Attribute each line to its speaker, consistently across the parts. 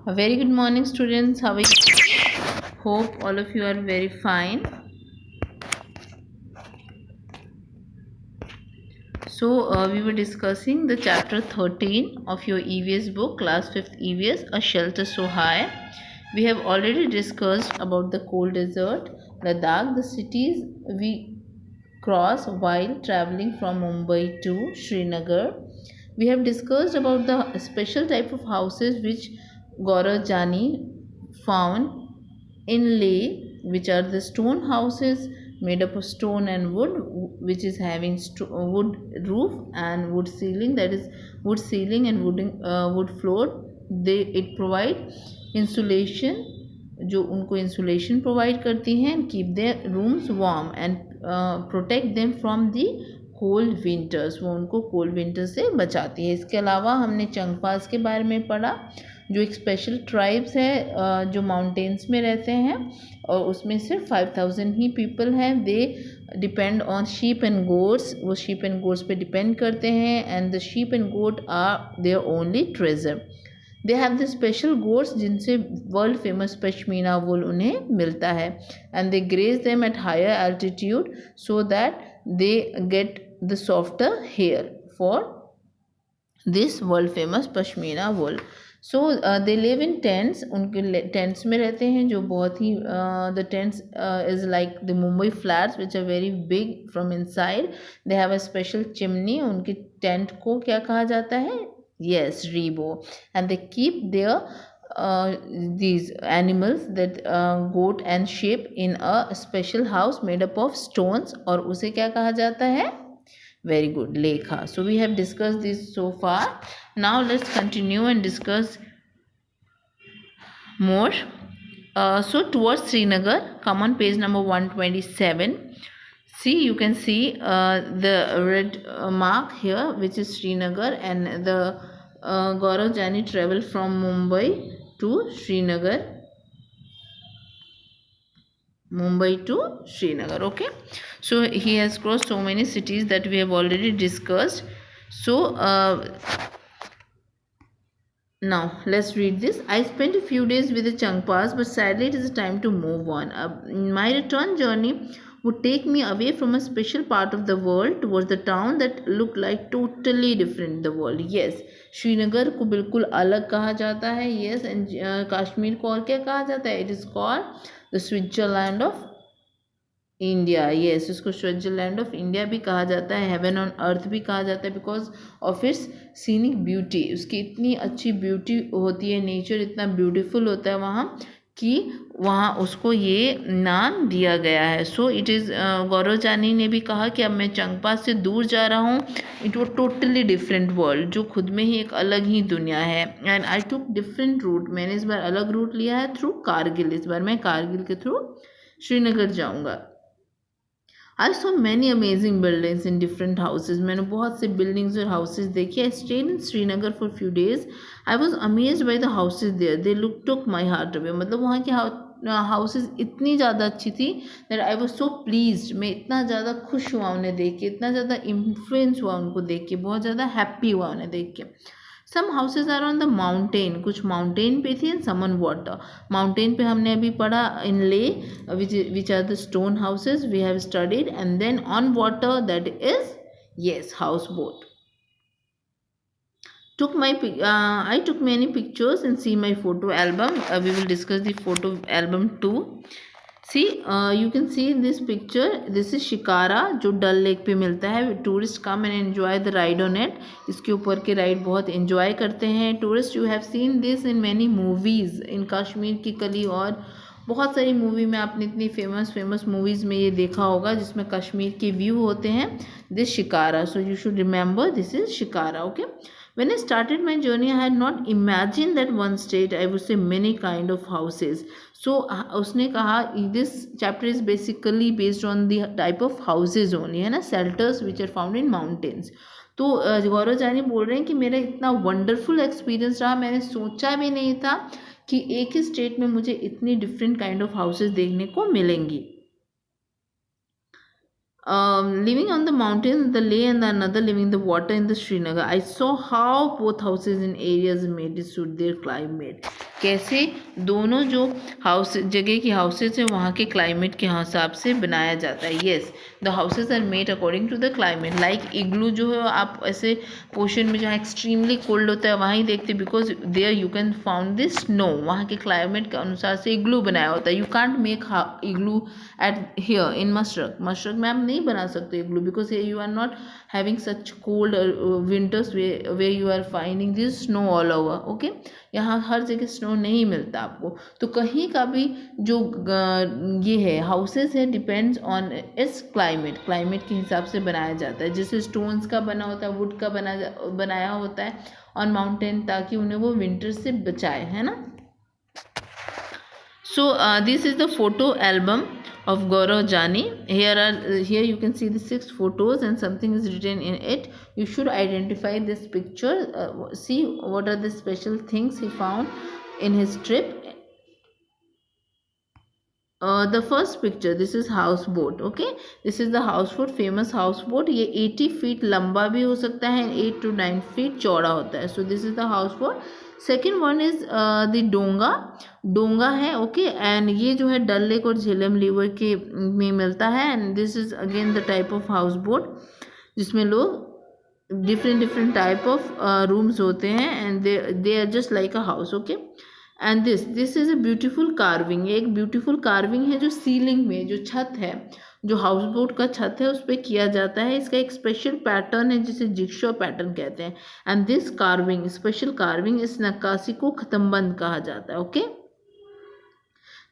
Speaker 1: A very good morning, students. How are you? Hope all of you are very fine. So, we were discussing the chapter 13 of your EVS book, class 5th EVS, A Shelter So High. We have already discussed about the cold desert, Ladakh, the cities we cross while traveling from Mumbai to Srinagar. We have discussed about the special type of houses which Gaurav Jani found in Leh, which are the stone houses made up of stone and wood, which is having wood roof and wood ceiling, that is wood ceiling and wood floor. It provide insulation, जो उनको insulation provide करती हैं, and keep their rooms warm and protect them from the cold winters, वो उनको cold winter से बचाती है. इसके अलावा हमने चंगपास के बारे में पढ़ा, जो एक स्पेशल ट्राइब्स है जो माउंटेन्स में रहते हैं और उसमें सिर्फ 5000 ही पीपल हैं. They depend on sheep and goats, वो शीप एंड गोट्स पे डिपेंड करते हैं, and the sheep and goat are their only treasure. They have the special goats जिनसे वर्ल्ड फेमस पश्मीना वूल उन्हें मिलता है, and they graze them at higher altitude so that they get the softer hair for this world famous pashmina wool. So they live in tents, उनके tents में रहते हैं जो बहुत ही the tents is like the Mumbai flats which are very big from inside. They have a special chimney, उनके tent को क्या कहा जाता है? Yes, rebo. And they keep their these animals, that goat and sheep, in a special house made up of stones, और उसे क्या कहा जाता है? Very good, lekha. So we have discussed this so far. Now let's continue and discuss more. So towards Srinagar, come on page number 127. See, you can see the red mark here, which is Srinagar, and the Gaurav Jani travel from Mumbai to Srinagar. Okay, so he has crossed so many cities that we have already discussed. So now let's read this. I spent a few days with the Changpas, but sadly it is time to move on. My return journey would take me away from a special part of the world towards the town that looked like totally different the world. Yes, Srinagar को बिल्कुल अलग कहा जाता है. Yes, and Kashmir को और क्या कहा जाता है? It is called the Switzerland of India. Yes, उसको स्विट्जरलैंड ऑफ इंडिया भी कहा जाता है, हेवन ऑन अर्थ भी कहा जाता है, because of its scenic beauty. उसकी इतनी अच्छी ब्यूटी होती है, नेचर इतना ब्यूटीफुल होता है वहाँ कि वहाँ उसको ये नाम दिया गया है. सो इट इज़, गौरव जानी ने भी कहा कि अब मैं चंगपास से दूर जा रहा हूँ. It was totally different world, जो खुद में ही एक अलग ही दुनिया है. And I took different route, मैंने इस बार अलग रूट लिया है थ्रू कारगिल. इस बार मैं कारगिल के थ्रू श्रीनगर जाऊँगा. I saw many amazing buildings in different houses. मैंने बहुत से buildings और houses देखे. I stayed in Srinagar for a few days. I was amazed by the houses there. They took my heart away. मतलब वहाँ की houses इतनी ज़्यादा अच्छी थी that I was so pleased. मैं इतना ज़्यादा खुश हुआ उन्हें देख के, इतना ज़्यादा influence हुआ उनको देख के, बहुत ज़्यादा happy हुआ उन्हें देख के. Some houses are on the mountain, कुछ mountain पे थी, and some on water. Mountain पे हमने अभी पढ़ा in Leh, which are the stone houses we have studied, and then on water, that is, yes, houseboat. I took many pictures and see my photo album. We will discuss the photo album too. See, you can see in this picture, this is shikara, जो डल lake पे मिलता है. Tourist come and enjoy the ride on it. इसके ऊपर के ride बहुत enjoy करते हैं tourist. You have seen this in many movies, in Kashmir Ki Kali और बहुत सारी मूवी में आपने इतनी फेमस मूवीज़ में ये देखा होगा जिसमें कश्मीर के व्यू होते हैं. This shikara, so you should remember this is shikara. Okay, when I started my journey, I had not imagined that one state, I would say many kind of houses. So उसने कहा this chapter is basically based on the type of houses only, है ना, shelters which are found in mountains. तो गौरव जानी बोल रहे हैं कि मेरा इतना वंडरफुल एक्सपीरियंस रहा, मैंने सोचा भी नहीं था कि एक ही स्टेट में मुझे इतनी डिफरेंट काइंड ऑफ हाउसेज देखने को मिलेंगी. living on the mountains in the Leh and the another living the water in the Srinagar. I saw how both houses in areas made to suit their climate. कैसे दोनों जो house जगह की houses है वहाँ के क्लाइमेट के हिसाब से बनाया जाता है. Yes, the houses are made according to the climate. Like igloo जो है आप ऐसे पोर्शन में जहाँ एक्सट्रीमली कोल्ड होता है वहाँ ही देखते, because there you can found this snow. वहाँ के क्लाइमेट के अनुसार से इग्लू बनाया होता है. You can't make igloo at here in Mashrak. Mashrak में आप नहीं बना सकते igloo, because you are not having such cold winters way you are finding this snow all over. Okay, यहाँ हर जगह स्नो नहीं मिलता आपको. तो कहीं का भी जो ये है हाउसेस है depends on it's climate. Climate के हिसाब से बनाया जाता है. जैसे स्टोन्स का बना होता है, वुड का बनाया होता है ऑन माउंटेन, ताकि उन्हें वो विंटर से बचाए, है ना. So this is the photo album of Gaurav Jani. Here you can see the 6 photos and something is written in it. You should identify this picture. See what are the special things he found in his trip. The first picture, this is houseboat. Okay, this is the houseboat, famous houseboat. ये 80 feet लंबा भी हो सकता है, 8 to 9 feet चौड़ा होता है. So this is the houseboat. Second one is the डोंगा. डोंगा है. ओके, एंड ये जो है डल लेक और झेलम लीवर के में मिलता है. And this is again the type of house boat जिसमें लोग डिफरेंट टाइप ऑफ रूम्स होते हैं and they are just like a house. Okay, and this is a beautiful carving. एक ब्यूटीफुल कार्विंग है जो सीलिंग में जो छत है, जो हाउस बोट का छत है उस पर किया जाता है. इसका एक स्पेशल पैटर्न है जिसे जिक्शॉ पैटर्न कहते हैं. And this carving, special carving, इस नक्काशी को खत्मबंद कहा जाता है. Okay,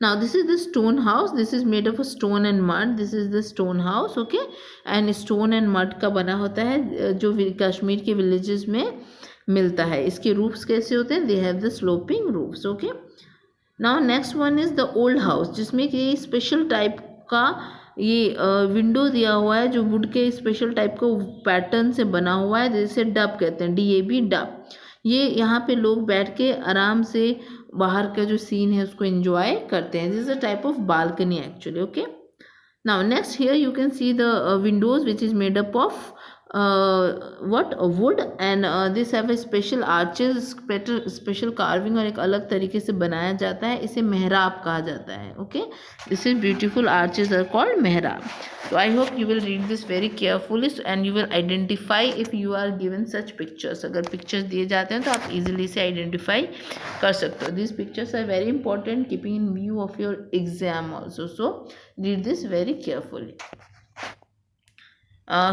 Speaker 1: now this is the stone house. This is made of stone and mud. This is the stone house. Okay, and stone and mud का बना होता है जो कश्मीर के विलेजेस में मिलता है. इसके रूफ्स कैसे होते हैं? दे have the sloping roofs. Okay, now next one is the old house, जिसमें कि स्पेशल टाइप का ये विंडो दिया हुआ है जो वुड के स्पेशल टाइप का पैटर्न से बना हुआ है, जिसे डब कहते हैं, DAB डब. ये यहाँ पे लोग बैठ के आराम से बाहर का जो सीन है उसको एंजॉय करते हैं. This is a type of balcony actually. Okay, now next here you can see the Windows which is made up of wood and this have a special arches, special carving और एक अलग तरीके से बनाया जाता है. इसे मेहराब कहा जाता है. Okay, this is beautiful arches are called मेहराब. So I hope you will read this very carefully and you will identify if you are given such pictures. अगर pictures दिए जाते हैं तो आप easily से identify कर सकते हो. These pictures are very important, keeping in view of your exam also. So read this very carefully.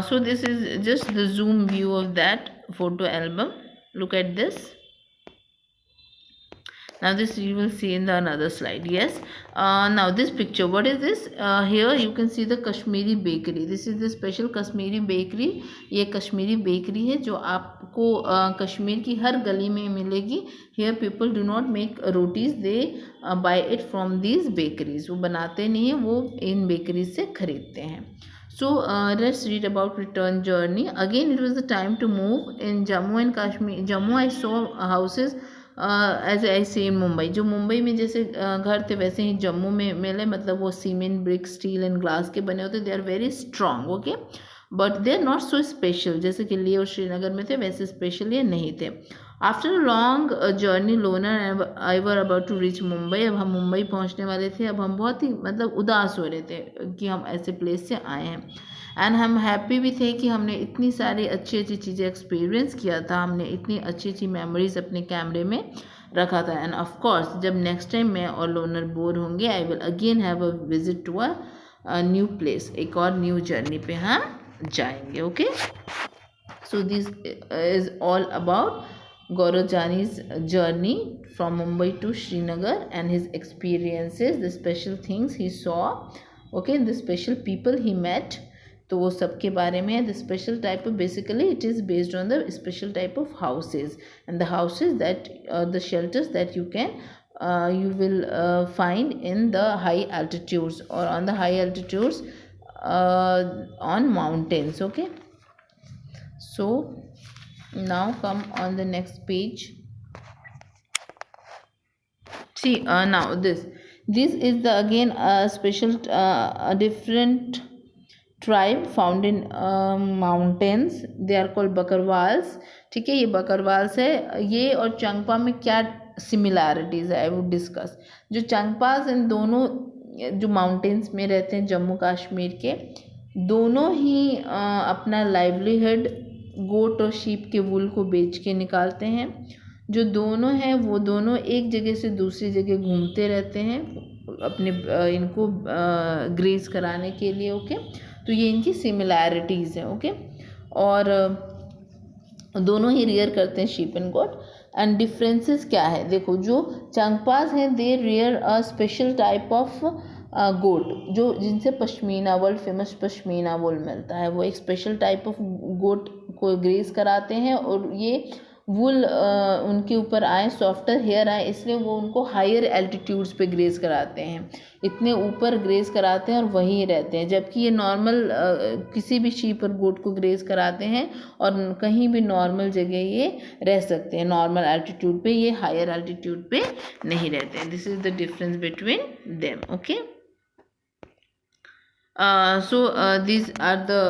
Speaker 1: So this is just the zoom view of that photo album. Look at this. Now this you will see in the another slide. Yes, now this picture, what is this? Here you can see the Kashmiri bakery. This is the special Kashmiri bakery. ये Kashmiri bakery है जो आपको कश्मीर की हर गली में मिलेगी. Here people do not make rotis, they buy it from these bakeries. वो बनाते नहीं है, वो इन बेकरीज से खरीदते हैं. So let's read about return journey. Again it was the time to move in Jammu and Kashmir. Jammu I saw houses as I see in Mumbai. जो मुंबई में जैसे घर थे वैसे ही जम्मू में मिले, मतलब वो cement, brick, steel and glass के बने होते. They are very strong. Okay, but they are not so special. जैसे कि लेह और श्रीनगर में थे वैसे स्पेशल ये नहीं थे. After a long journey Loner I were about to reach Mumbai. अब हम मुंबई पहुंचने वाले थे. अब हम बहुत ही मतलब उदास हो रहे थे कि हम ऐसे प्लेस से आए हैं. एंड हम हैप्पी भी थे कि हमने इतनी सारी अच्छी अच्छी चीज़ें एक्सपीरियंस किया था, हमने इतनी अच्छी अच्छी मेमोरीज अपने कैमरे में रखा था. एंड ऑफ कोर्स जब नेक्स्ट टाइम मैं और लोनर बोर होंगे, I will again have a visit to a new place. एक और न्यू जर्नी पे हम जाएंगे. Okay, so this is all about Gaurav Jani's journey from Mumbai to Srinagar and his experiences, the special things he saw, okay, the special people he met. तो वो सब के बारे में है. The special type of, basically it is based on the special type of houses and the houses that the shelters that you can you will find in the high altitudes or on the high altitudes on mountains. Okay, so now come on the next page. See, now this is the again a special a different tribe found in mountains. They are called बकरवाल्स. ठीक है, ये बकरवाल्स है. ये और चंगपा में क्या similarities I would discuss. जो चंगपास इन दोनों जो माउंटेन्स में रहते हैं जम्मू कश्मीर के, दोनों ही अपना लाइवलीहुड गोट और शीप के वूल को बेच के निकालते हैं. जो दोनों हैं वो दोनों एक जगह से दूसरी जगह घूमते रहते हैं अपने इनको ग्रेस कराने के लिए. ओके, तो ये इनकी सिमिलैरिटीज़ हैं. ओके, और दोनों ही रियर करते हैं sheep and goat. And differences क्या है, देखो जो चंगपास हैं they rear a special type of goat, जो जिनसे pashmina, world famous pashmina wool मिलता है, वो एक स्पेशल टाइप ऑफ गोट को ग्रेस कराते हैं और ये वूल उनके ऊपर आए, सॉफ्टर हेयर आए, इसलिए वो उनको हायर एल्टीट्यूड्स पे ग्रेस कराते हैं. इतने ऊपर ग्रेस कराते हैं और वहीं रहते हैं. जबकि ये नॉर्मल किसी भी शीप और गोट को ग्रेस कराते हैं और कहीं भी नॉर्मल जगह ये रह सकते हैं, नॉर्मल एल्टीट्यूड पे. ये हायर एल्टीट्यूड पे नहीं रहते हैं. This is the difference between them. Okay, so these are the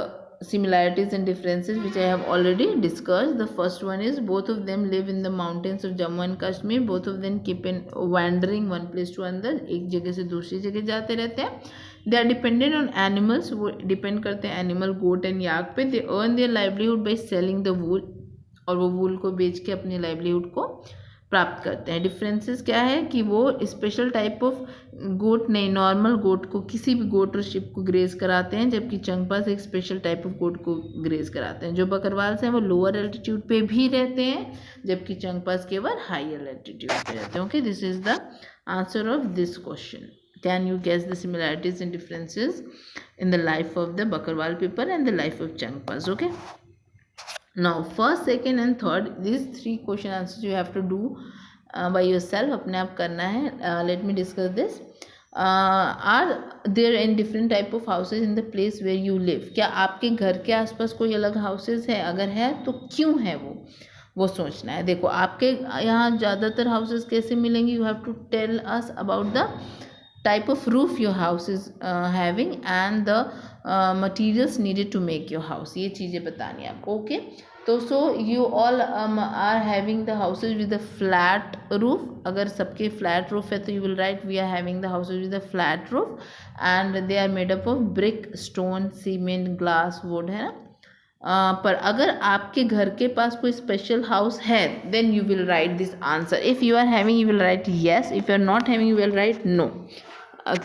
Speaker 1: similarities and differences which I have already discussed. The first one is both of them live in the mountains of Jammu and Kashmir. Both of them keep in wandering one place to another, एक जगह से दूसरी जगह जाते रहते हैं. They are dependent on animals, वो depend करते हैं एनिमल गोट एंड याक पे. They earn their livelihood by selling the wool, और वो वूल को बेच के अपने लाइवलीहुड को प्राप्त करते हैं. डिफरेंसेस क्या है कि वो स्पेशल टाइप ऑफ गोट नहीं, नॉर्मल गोट को, किसी भी गोट और शिप को ग्रेज कराते हैं, जबकि चंगपास एक स्पेशल टाइप ऑफ गोट को ग्रेज कराते हैं. जो बकरवाल्स हैं वो लोअर एल्टीट्यूड पे भी रहते हैं, जबकि चंगपास केवल हायर एल्टीट्यूड पे रहते हैं. Okay, this is the answer of this question. Can you guess the similarities and differences in the life of the Bakarwal people and the life of Changpas? Okay, now first, second and third, these three question answers you have to do by yourself, अपने आप करना है. Let me discuss this. Are there in different type of houses in the place where you live? क्या आपके घर के आसपास कोई अलग हाउसेज है? अगर है तो क्यों है वो सोचना है. देखो आपके यहाँ ज़्यादातर हाउसेज कैसे मिलेंगी, you have to tell us about the type of roof your house is having and the materials needed to make your house. ये चीज़ें बतानी है आपको. ओके, तो so you all are having the houses with the flat roof. अगर सबके flat roof है तो you will write we are having the houses with the flat roof and they are made up of brick, stone, cement, glass, wood, है ना. पर अगर आपके घर के पास कोई स्पेशल हाउस है then you will write this answer. If you are having you will write yes, if you are not having you will write no.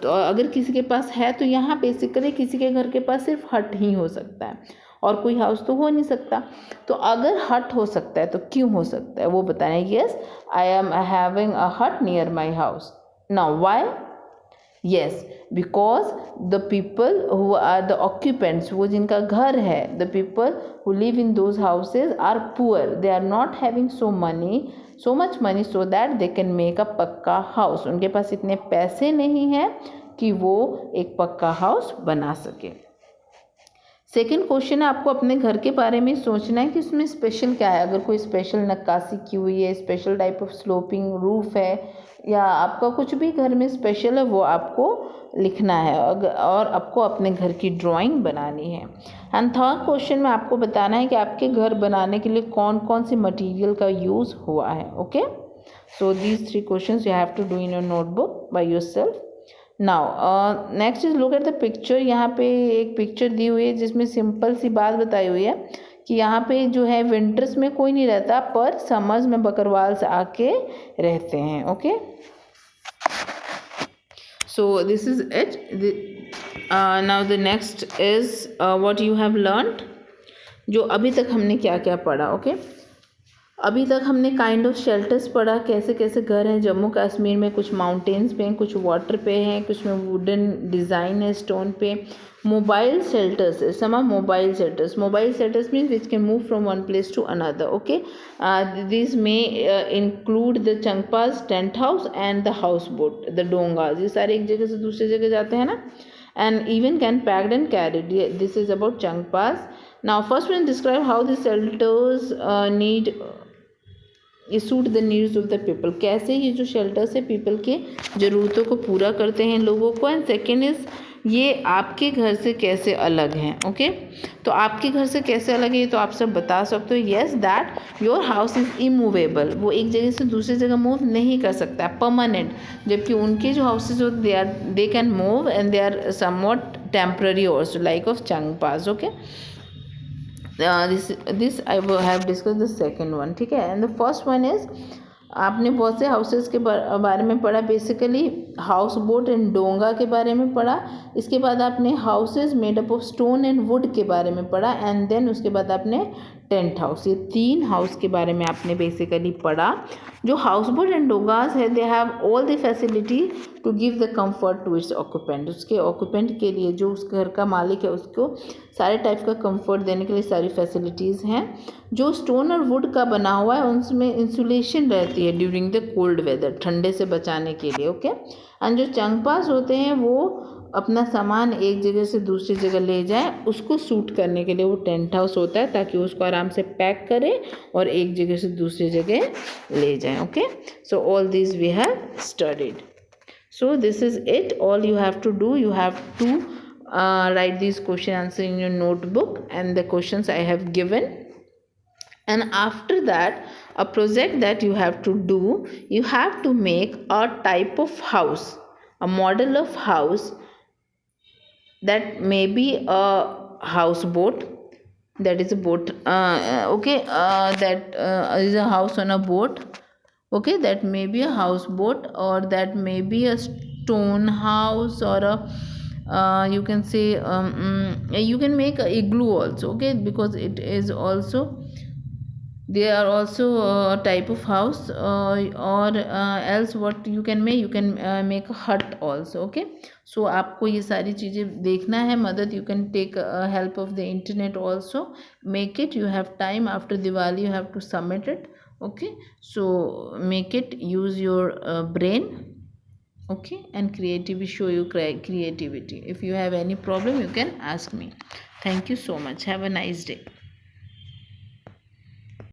Speaker 1: तो अगर किसी के पास है तो यहाँ बेसिकली किसी के घर के पास सिर्फ हट ही हो सकता है और कोई हाउस तो हो नहीं सकता. तो अगर हट हो सकता है तो क्यों हो सकता है वो बताना है. Yes, I am having a hut near my house. Now why? yes, because the people who are the occupants, वो जिनका घर है, the people who live in those houses are poor. They are not having so much money so that they can make a पक्का house. उनके पास इतने पैसे नहीं हैं कि वो एक पक्का हाउस बना सके. सेकेंड क्वेश्चन है, आपको अपने घर के बारे में सोचना है कि उसमें स्पेशल क्या है. अगर कोई स्पेशल नक्काशी की हुई है, special type of sloping roof है, या आपका कुछ भी घर में स्पेशल है वो आपको लिखना है और आपको अपने घर की ड्राइंग बनानी है. एंड थर्ड क्वेश्चन में आपको बताना है कि आपके घर बनाने के लिए कौन कौन से मटेरियल का यूज़ हुआ है. Okay, so these three questions you have to do in your notebook by yourself. Now next is look at the picture. यहाँ पे एक पिक्चर दी हुई है जिसमें सिंपल सी बात बताई हुई है कि यहाँ पे जो है विंटर्स में कोई नहीं रहता पर समर्स में बकरवाल्स आके रहते हैं. Okay, so this is it. Now the next is what you have learned. जो अभी तक हमने क्या क्या पढ़ा. ओके, अभी तक हमने काइंड ऑफ शेल्टर्स पढ़ा, कैसे कैसे घर हैं जम्मू कश्मीर में. कुछ माउंटेन्स पे हैं, कुछ वाटर पे हैं, कुछ में वुडन डिज़ाइन है स्टोन पे. Mobile shelters, some are mobile shelters. Mobile shelters means which can move from one place to another. Okay, this में include the Changpas tent house and the houseboat, the dongas. ये सारे एक जगह से दूसरी जगह जाते हैं ना. And even can packed and carried. This is about Changpas. Now first one describe how the shelters need ये suit the needs of the people. कैसे ये जो शेल्टर्स है पीपल के ज़रूरतों को पूरा करते हैं लोगों को. एंड सेकेंड इज ये आपके घर से कैसे अलग हैं. ओके, तो आपके घर से कैसे अलग है ये तो आप सब बता सकते हो. Yes, that your house is immovable. वो एक जगह से दूसरी जगह मूव नहीं कर सकता, परमानेंट. जबकि उनके जो हाउसेज होते they can move and they are somewhat temporary also, like of Changpas. Okay, this I have discussed the second one. ठीक है, and the first one is आपने बहुत से हाउसेस के बारे में पढ़ा, बेसिकली हाउस बोट एंड डोंगा के बारे में पढ़ा. इसके बाद आपने houses made up of stone and would के बारे में पढ़ा, एंड देन उसके बाद आपने टेंट हाउस. ये 3 हाउस के बारे में आपने बेसिकली पढ़ा. जो हाउस बोट एंड डोंगास है, they have all the facility to give the comfort to its occupant. उसके ऑक्यूपेंट के लिए, जो उस घर का मालिक है, उसको सारे टाइप का कंफर्ट देने के लिए सारी फैसिलिटीज़ हैं. जो स्टोन और वुड का बना हुआ है उनमें इंसुलेशन रहती है ड्यूरिंग द कोल्ड वेदर, ठंडे से बचाने के लिए. ओके, एंड जो चंगपास होते हैं वो अपना सामान एक जगह से दूसरी जगह ले जाए, उसको सूट करने के लिए वो टेंट हाउस होता है, ताकि उसको आराम से पैक करें और एक जगह से दूसरी जगह ले जाएं. Okay, so all this we have studied. So this is it. All you have to do, you have to write these question answer in your notebook and the questions I have given. And after that, a project that you have to do, you have to make a type of house, a model of house that may be a houseboat. That is a boat. That is a house on a boat. Okay, that may be a houseboat, or that may be a stone house, or a you can say you can make a igloo also. Okay, because it is also, they are also a type of house, or else what you can make a hut also. Okay, so आपको ये सारी चीज़ें देखना है, मदद you can take help of the internet also. Make it, you have time, after Diwali you have to submit it. Okay, so make it, use your brain. Okay, and creativity, show you creativity. If you have any problem, you can ask me. Thank you so much. Have a nice day.